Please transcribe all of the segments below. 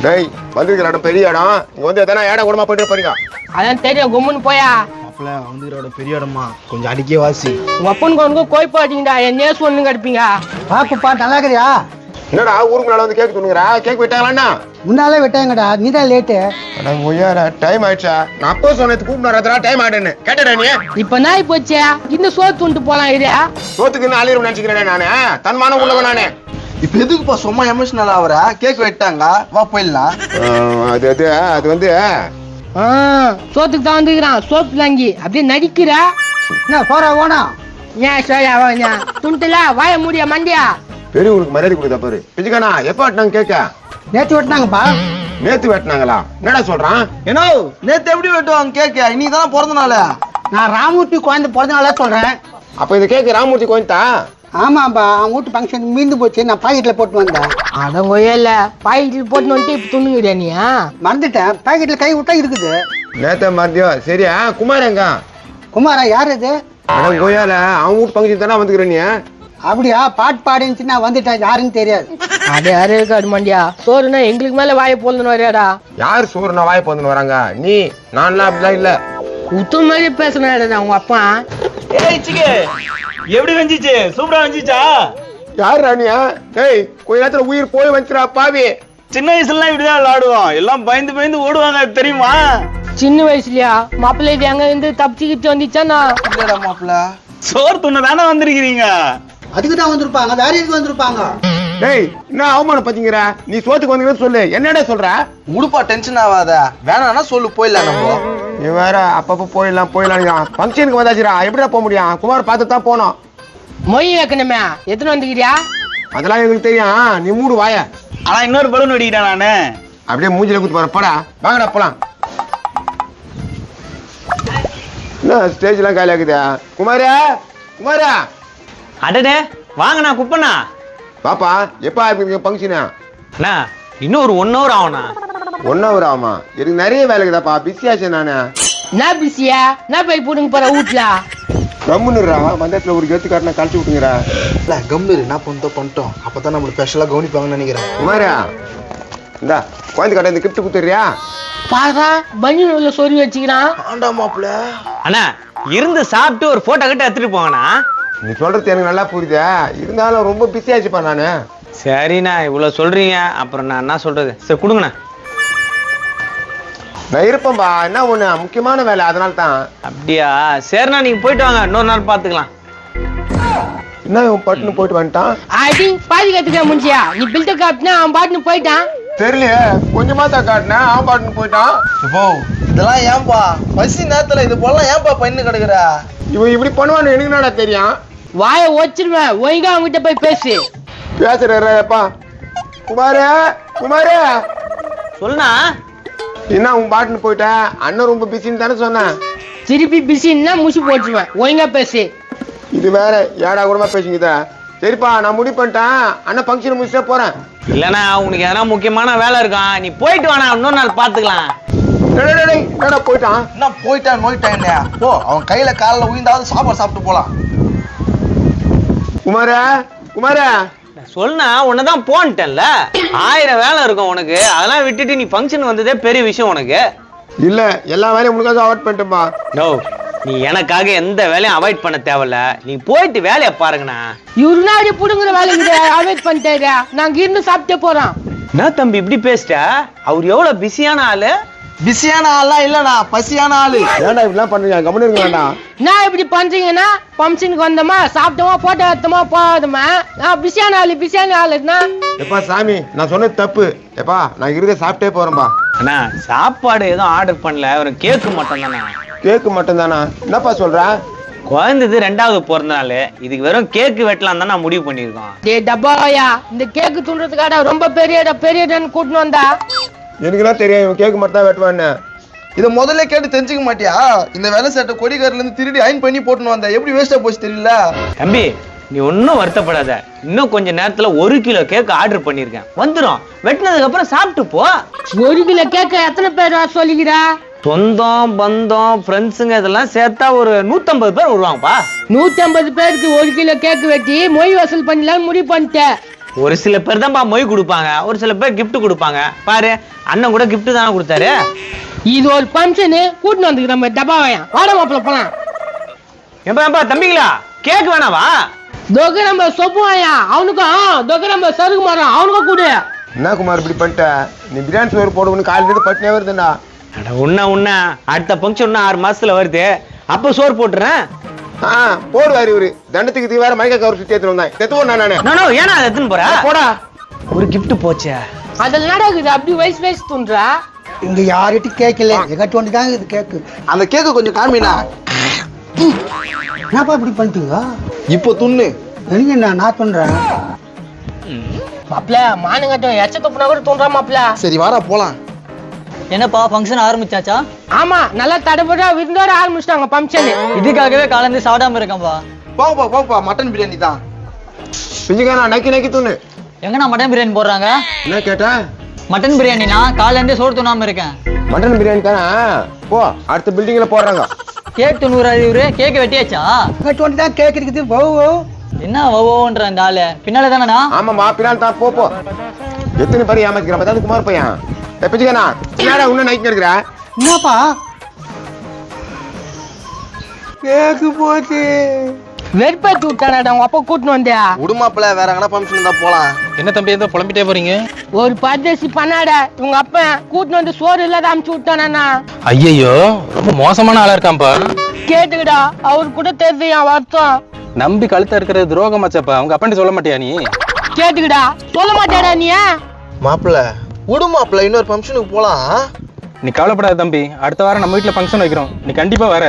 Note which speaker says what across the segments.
Speaker 1: டேய் வந்துருக்கிற இடம் பெரிய இடம். இங்க வந்து எதனா இடம் கூடமா போயிட்டு போறீங்க.
Speaker 2: அதான் தெரியும், கும்முன்னு போயா.
Speaker 3: மாப்பிள்ள வந்துக்கிற இடம் பெரிய இடமா, கொஞ்சம் அடிக்கே வாசி.
Speaker 2: உங்க அப்பனுக்கு ஒன்றுக்கும் கோய் போட்டீங்கடா, என்னையே ஒண்ணு கிடைப்பீங்க.
Speaker 4: பாப்புப்பா நல்லா இருக்கிறியா?
Speaker 1: என்னடா ஊருக்கு மேல வந்து கேக் துணுங்குறா? கேக் வெட்டாங்களாண்ணா?
Speaker 4: முன்னாலே விட்டாங்கடா, நீதான் லேட்டு.
Speaker 1: டைம் ஆயிடுச்சா? நான் அப்போ சொன்னது கூப்பிட்டு டைம் ஆயிடுன்னு கேட்டடா நீ.
Speaker 2: இப்ப நாய் போச்சே, இன்னும் சோத்து துண்டு போலாம் இரு.
Speaker 1: சோத்துக்கு ஆளிரும் நினைச்சுக்கிறேன் நானு. தன்மானம் உள்ளவன் நானு.
Speaker 3: இப்ப எதுக்குப்பா சும்மா எமோஷனல் ஆகுற? கேக் வெட்டாங்க, வா போயிடலாம்.
Speaker 1: அது வந்து
Speaker 2: சோத்துக்கு தான் வந்துக்கிறான், சோப்பு தாங்கி அப்படியே நடிக்கிற.
Speaker 4: என்ன போறா ஓனா?
Speaker 2: ஏன் சோயா துண்டுல வாய முடிய மண்டியா.
Speaker 1: பெரியவங்களுக்கு மரியாதை கொடுத்தா பாரு. பிஜிக்கானா எப்ப வெட்டினாங்க கேட்க?
Speaker 4: நேற்று வெட்டினாங்கப்பா.
Speaker 1: நேத்து வெட்டினாங்களா? என்னடா சொல்றான்?
Speaker 3: ஏன்னா நேத்து எப்படி வெட்டுவாங்க கேக்க? இன்னைக்கு பிறந்த நாள.
Speaker 4: நான் ராமூர்த்தி குழந்தை பிறந்த நாளா சொல்றேன்.
Speaker 1: அப்ப இந்த கேக்கு ராமூர்த்தி கோயந்தா?
Speaker 4: ஆமாப்பா, அவன் வீட்டு ஃபங்க்ஷன் மீந்து போச்சு, நான் பாக்கெட்ல போட்டு வந்தேன்.
Speaker 2: அதான் கொய்யல பாக்கெட்ல போட்டு வந்துட்டு இப்ப துண்ணுங்கிறியா நீ?
Speaker 4: மறந்துட்டேன், பாக்கெட்ல கை விட்டா இருக்குது.
Speaker 1: நேத்த மறந்தியோ? சரியா குமார் எங்க?
Speaker 4: குமாரா யார் இது?
Speaker 1: அட கோயால அவன் வீட்டு ஃபங்க்ஷன் தானே வந்துக்கிற நீ.
Speaker 4: அப்படியா? பாட்டு பாடிச்சு நான் வந்துட்டேன், யாருன்னு தெரியாது.
Speaker 2: அது யாரு இருக்காது மண்டியா. சோறுனா எங்களுக்கு மேல வாய போலன்னு வரையாடா.
Speaker 1: யார் சோறுனா வாய் போந்துன்னு வராங்க? நீ நான்லாம் அப்படிலாம் இல்ல.
Speaker 2: உத்து மாதிரி பேசுனாடா உங்க அப்பா.
Speaker 5: ஏய் சிக்கே, எப்படி வந்துச்சு? சூப்பரா வந்துச்சா?
Speaker 1: யார் ராணியா? ஏய் கொஞ்ச நேரத்துல உயிர் போய் வந்துடா பாவி.
Speaker 5: சின்ன வயசுல இப்படிதான் விளையாடுவோம், எல்லாம் பயந்து பயந்து ஓடுவாங்க தெரியுமா?
Speaker 2: சின்ன வயசுலயா மாப்பிள்ளை இது எங்க இருந்து தப்பிச்சுக்கிட்டு வந்துச்சானா?
Speaker 3: இல்லடா மாப்பிள்ள,
Speaker 5: சோறு துண்ண தானே வந்திருக்கிறீங்க.
Speaker 4: அதுக்கு தான் வந்திருப்பாங்க, வேற எதுக்கு வந்திருப்பாங்க?
Speaker 1: டேய் என்ன அவமானம் பத்திங்கிற? நீ சோத்துக்கு வந்தீங்கன்னு சொல்லு. என்னடா சொல்ற?
Speaker 3: முடுப்பா டென்ஷன் ஆகாத, வேணாம்னா சொல்லு, போயிடலாம் நம்ம.
Speaker 1: நீ வேற அப்பப்போ போயிடலாம். ஃபங்க்ஷனுக்கு வந்தாச்சுடா, எப்படிடா போக முடியும்? குமார் பார்த்து தான் போனோம்.
Speaker 2: மொய் வைக்கணுமே, எத்தனை வந்துக்கிறியா?
Speaker 1: அதெல்லாம் எங்களுக்கு தெரியும், நீ மூடு வாய.
Speaker 5: ஆனா இன்னொரு பலூன் வெடிக்கிட்டேன் நானு.
Speaker 1: அப்படியே மூஞ்சில குத்து போற போடா. வாங்கடா போலாம். என்ன ஸ்டேஜ் எல்லாம் காலியா இருக்குதா? குமாரா
Speaker 6: அடடே வாங்கண்ணா குப்பண்ணா.
Speaker 1: பாப்பா எப்ப ஆரம்பிக்கிறீங்க ஃபங்க்ஷனா?
Speaker 6: அண்ணா இன்னும் ஒரு 1 hour ஆகும்ண்ணா.
Speaker 1: 1 hour ஆகுமா? எனக்கு நிறைய வேலை இருக்குதாப்பா, பிஸி ஆச்சு நானு.
Speaker 2: நான் பிஸியா? நான் போய் போடுங்க போற வீட்டுல.
Speaker 1: கம்முன்னுறா, மந்தத்துல ஒரு கெத்து காட்டினா கழிச்சு விட்டுங்கிறா.
Speaker 3: இல்ல கம்மிரு, என்ன பண்ணிட்டோம், அப்பதான் நம்மளுக்கு ஸ்பெஷலா கவனிப்பாங்கன்னு நினைக்கிறேன்.
Speaker 1: குமாரா இந்தா குழந்தை கட்ட இந்த கிஃப்ட் குத்துறியா?
Speaker 2: பாரா பனியன் உள்ள சொறி வச்சுக்கிறான்.
Speaker 3: ஆண்டா மாப்பிள்ள.
Speaker 6: அண்ணா இருந்து சாப்பிட்டு ஒரு போட்டோ கிட்ட எடுத்துட்டு போங்கண்ணா.
Speaker 1: நீ சொல்றது எனக்கு நல்லா புரியுதா, இருந்தாலும் ரொம்ப பிஸி ஆச்சுப்பா நானு.
Speaker 6: சரிண்ணா இவ்வளவு சொல்றீங்க, அப்புறம் நான் என்ன சொல்றது? சரி கொடுங்கண்ணா.
Speaker 1: நான் இருப்பேன்பா, என்ன ஒண்ணு முக்கியமான வேலை, அதனால தான்.
Speaker 6: அப்படியா? சரிண்ணா நீங்க போயிட்டு வாங்க, இன்னொரு நாள் பாத்துக்கலாம்.
Speaker 1: என்ன இவன் பட்டுன்னு போயிட்டு வந்துட்டான்?
Speaker 2: அடி பாதி கத்துக்க முடிச்சியா? நீ பில்ட காட்டினா அவன் பாட்டுன்னு போயிட்டான்.
Speaker 1: தெரியலையே, கொஞ்சமா தான் காட்டினேன், அவன் பாட்டுன்னு போயிட்டான்.
Speaker 3: இப்போ இதெல்லாம் ஏன்பா பசி நேரத்துல இது போலாம் ஏன்பா பண்ணு கிடக்குற?
Speaker 1: இவன் இப்படி பண்ணுவான்னு எனக்கு என்னடா தெரியும்?
Speaker 2: வாய வச்சிருவேன், ஒழுங்கா அவங்ககிட்ட போய் பேசு.
Speaker 1: பேசுறப்பா. குமாரே
Speaker 6: சொல்லுண்ணா.
Speaker 1: என்ன உன் பாட்டுன்னு போயிட்ட? அண்ணன் ரொம்ப பிஸின்னு தானே சொன்னேன்.
Speaker 2: திருப்பி பிஸின்னா முசி போட்டுருவேன், ஒழுங்கா பேசு.
Speaker 1: இது வேற ஏடா கூடமா பேசுங்கதா. சரிப்பா நான் முடிவு பண்ணிட்டேன், அண்ணன் ஃபங்க்ஷன் முடிச்சுட்டே போறேன்.
Speaker 6: இல்லண்ணா உனக்கு எதனா முக்கியமான வேலை இருக்கும், நீ போயிட்டு வாண்ணா, இன்னொரு நாள் பாத்துக்கலாம்.
Speaker 1: என்னடா போயிட்டான்?
Speaker 3: என்ன போயிட்டான் நோயிட்டான் என்ன? போ, அவன் கையில காலில் உயிர்ந்தாவது சாப்பாடு சாப்பிட்டு போலாம்.
Speaker 1: குமாரா
Speaker 6: சொல்லுண்ணா, உன்னதான் போன்ட்டேன்ல, 1000 வேலை இருக்கும் உனக்கு, அதெல்லாம் விட்டுட்டு நீ ஃபங்க்ஷன் வந்ததே பெரிய விஷயம் உனக்கு.
Speaker 1: இல்ல எல்லா வேலையும் உனக்காக அவாய்ட் பண்ணிட்டேன்பா.
Speaker 6: நோ, நீ எனக்காக எந்த வேலையும் அவாய்ட் பண்ண தேவையில்ல, நீ போயிட்டு வேலையை பாருங்கண்ணா.
Speaker 2: இவருனா அப்படி புடுங்குற வேலைக்கு அவாய்ட் பண்ணிட்டாரு, நாங்க இருந்து சாப்பிட்டே போறோம்.
Speaker 6: என்ன தம்பி இப்படி பேசிட்ட? அவர் எவ்வளவு பிஸியான ஆளு.
Speaker 3: பிஸியான ஆள்லாம் இல்லண்ணா, பசியான ஆளு.
Speaker 1: ஏன்டா இப்படிலாம் பண்றீங்க? கம்முன்னு இருங்கடா.
Speaker 2: நான் இப்படி பண்றீங்கன்னா ஃபங்க்ஷனுக்கு வந்தோமா, சாப்பிட்டோமா, போட்டோ எடுத்தோமா, போதுமா? நான் பிஸியான ஆளுன்னா
Speaker 1: எப்பா சாமி, நான் சொன்னது தப்பு. எப்பா நான் இருக்க சாப்பிட்டே போறேன்பா.
Speaker 6: அண்ணா சாப்பாடு எதுவும் ஆர்டர் பண்ணல, ஒரு கேக்கு மட்டும் தானே.
Speaker 1: கேக்கு மட்டும் தானா? என்னப்பா சொல்ற?
Speaker 6: குழந்தைது 2வது பிறந்த நாள், இதுக்கு வெறும் கேக்கு வெட்டலாம் தான் நான் முடிவு பண்ணியிருக்கோம்.
Speaker 2: டே டப்பாயா, இந்த கேக்கு துண்டுறதுக்காக ரொம்ப பெரிய கூட்டின்னு வந்தா.
Speaker 1: எனக்கு என்ன தெரியும் இவன் கேக்கு மட்டும் தான் வெட்டுவான்னு?
Speaker 3: இதை முதல்ல கேட்டு தெரிஞ்சுக்க மாட்டியா? இந்த வேலை சேட்டை கொடிகாரில இருந்து திருடி அயன் பண்ணி போட்டுன்னு வந்த, எப்படி வேஸ்டா போச்சு தெரியல.
Speaker 6: தம்பி நீ ஒன்னும் வருத்தப்படாத, இன்னும் கொஞ்ச நேரத்துல 1 கிலோ கேக் ஆர்டர் பண்ணிருக்கேன், வந்துடும். வெட்டினதுக்கு அப்புறம் சாப்பிட்டு போ.
Speaker 2: 1 கிலோ கேக்க எத்தனை பேர் சொல்லிக்கிறா?
Speaker 6: சொந்தம் பந்தம் ஃப்ரெண்ட்ஸுங்க இதெல்லாம் சேர்த்தா ஒரு 150 பேர் வருவாங்கப்பா.
Speaker 2: 150 பேருக்கு 1 கிலோ கேக்கு வெட்டி மொய் வசூல் பண்ணலாம்னு முடிவு பண்ணிட்டேன்.
Speaker 6: ஒரு சில பேர் தான்ப்பா மொய் கொடுப்பாங்க, ஒரு சில பேர் gift கொடுப்பாங்க. பாரு அண்ணன் கூட gift தானே கொடுத்தாரு.
Speaker 2: இது ஒரு ஃபங்க்ஷனு கூட்டின்னு வந்துக்கு நம்ம டப்பாவையா வாட மாப்பிள்ள போலாம்.
Speaker 6: ஏப்பா தம்பிங்களா கேக் வேணாவா?
Speaker 2: தொகை நம்ம சொப்புவாயா அவனுக்கும் தொகை நம்ம சருக்கு மாறோம் அவனுக்கும் கூடு.
Speaker 1: என்ன குமார் இப்படி பண்ணிட்ட? நீ பிரியாணி சோறு போடுவோன்னு காலையில பட்டினே வருதுண்டா.
Speaker 6: அட உன்ன அடுத்த ஃபங்க்ஷன் 6 மாசத்துல வருது, அப்ப சோறு போட்டுறேன்.
Speaker 1: போடுவாரு இவரு தண்டத்துக்கு இது வேற மைக்க கவர் சுத்தி எடுத்துட்டு வந்தேன். செத்துவோம் நானு.
Speaker 6: ஏன்னா அதை எடுத்துன்னு போற?
Speaker 1: போடா.
Speaker 6: ஒரு gift போச்சே.
Speaker 2: அதில் நடக்குது அப்படி வயசு தோன்றா.
Speaker 4: இங்க யார்கிட்ட கேட்கல, எங்கிட்ட ஒன்று தான் இது கேக்கு.
Speaker 3: அந்த கேக்கு கொஞ்சம் காமினா.
Speaker 4: என்னப்பா இப்படி பண்ணிட்டீங்க?
Speaker 3: இப்போ துண்ணு.
Speaker 4: எனக்கு என்ன நான் தோன்றேன்.
Speaker 2: மாப்பிள்ள மானுங்கட்டும் எச்ச தொப்புனா கூட தோன்றா மாப்பிள்ள.
Speaker 3: சரி வாடா போலாம்.
Speaker 7: என்னப்பா ஃபங்க்ஷன் ஆரம்பிச்சாச்சா?
Speaker 2: ஆமா நல்லா தடபடா விருந்தோட ஆரம்பிச்சிட்டாங்க ஃபங்க்ஷன்.
Speaker 7: இதுக்காகவே காலையில சாப்பிடாம இருக்கேன்ப்பா.
Speaker 3: போப்பா மட்டன் பிரியாணி தான்.
Speaker 1: பிஞ்சுக்கானா நக்கி தூணு.
Speaker 7: எங்கண்ணா மட்டன் பிரியாணி போடுறாங்க?
Speaker 1: என்ன கேட்டா?
Speaker 7: மட்டன் பிரியாணினா காலையில இருந்தே சோறு தூணாம இருக்கேன்.
Speaker 1: மட்டன் பிரியாணி தானே? போ அடுத்த பில்டிங்ல போடுறாங்க.
Speaker 7: கேக் 90 இவரு கேக் வெட்டியாச்சா?
Speaker 4: எங்கிட்ட ஒன்று தான் கேக் இருக்குது. போ
Speaker 7: என்ன ஓன்ற அந்த ஆளு பின்னால தானேண்ணா?
Speaker 1: ஆமாமா பின்னால் தான் போ. எத்தனை பேர் ஏமாத்திக்கிறான் பார்த்தா குமார் பையன். பிஞ்சுக்கானா என்னடா இன்னும் நைட் இருக்கிற?
Speaker 4: என்னப்பா கேக்கு போச்சு.
Speaker 2: வெறுப்பேத்தி விட்டானடா உங்க அப்பா கூட்டின்னு வந்தியா.
Speaker 3: உடுமாப்பிள்ள வேற எங்கனா ஃபங்க்ஷன் தான் போலாம்.
Speaker 8: என்ன தம்பி ஏதோ புலம்பிட்டே போறீங்க?
Speaker 2: ஒரு பர்தேசி பண்ணாட உங்க அப்பா கூட்டின்னு வந்து சோறு இல்லாத அமுச்சு விட்டானா.
Speaker 8: ஐயோ ரொம்ப மோசமான ஆளா இருக்கான்ப்பா.
Speaker 2: கேட்டுக்கிடா அவரு கூட தெரியுது என் வருத்தம்.
Speaker 8: நம்பி கழுத்த இருக்கிறது துரோகமாச்சப்பா. அவங்க அப்பன்ட்டு சொல்ல மாட்டியா நீ?
Speaker 2: கேட்டுக்கிடா சொல்ல மாட்டேடா நீ.
Speaker 3: மாப்பிள்ள உடுமாப்பிள்ள இன்னொரு ஃபங்க்ஷனுக்கு போலாம்.
Speaker 8: நீ கவலைப்படாத தம்பி, அடுத்த வாரம் நம்ம வீட்டுல ஃபங்க்ஷன் வைக்கிறோம், நீ கண்டிப்பா வர.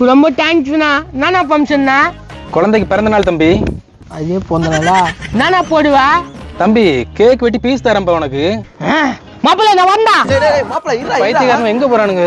Speaker 2: ரொம்ப தேங்க்ஸ்ண்ணா. நானா ஃபங்க்ஷன்னா?
Speaker 8: குழந்தைக்கு பிறந்த நாள் தம்பி.
Speaker 2: அதே பொந்தனால நானா போடுவா
Speaker 8: தம்பி கேக் வெட்டி பீஸ் தரேன்ப்பா உனக்கு.
Speaker 2: மாப்பிள்ள நான் வந்தா.
Speaker 3: மாப்பிள்ள
Speaker 8: பைத்தியக்காரன் எங்க போறானுங்க?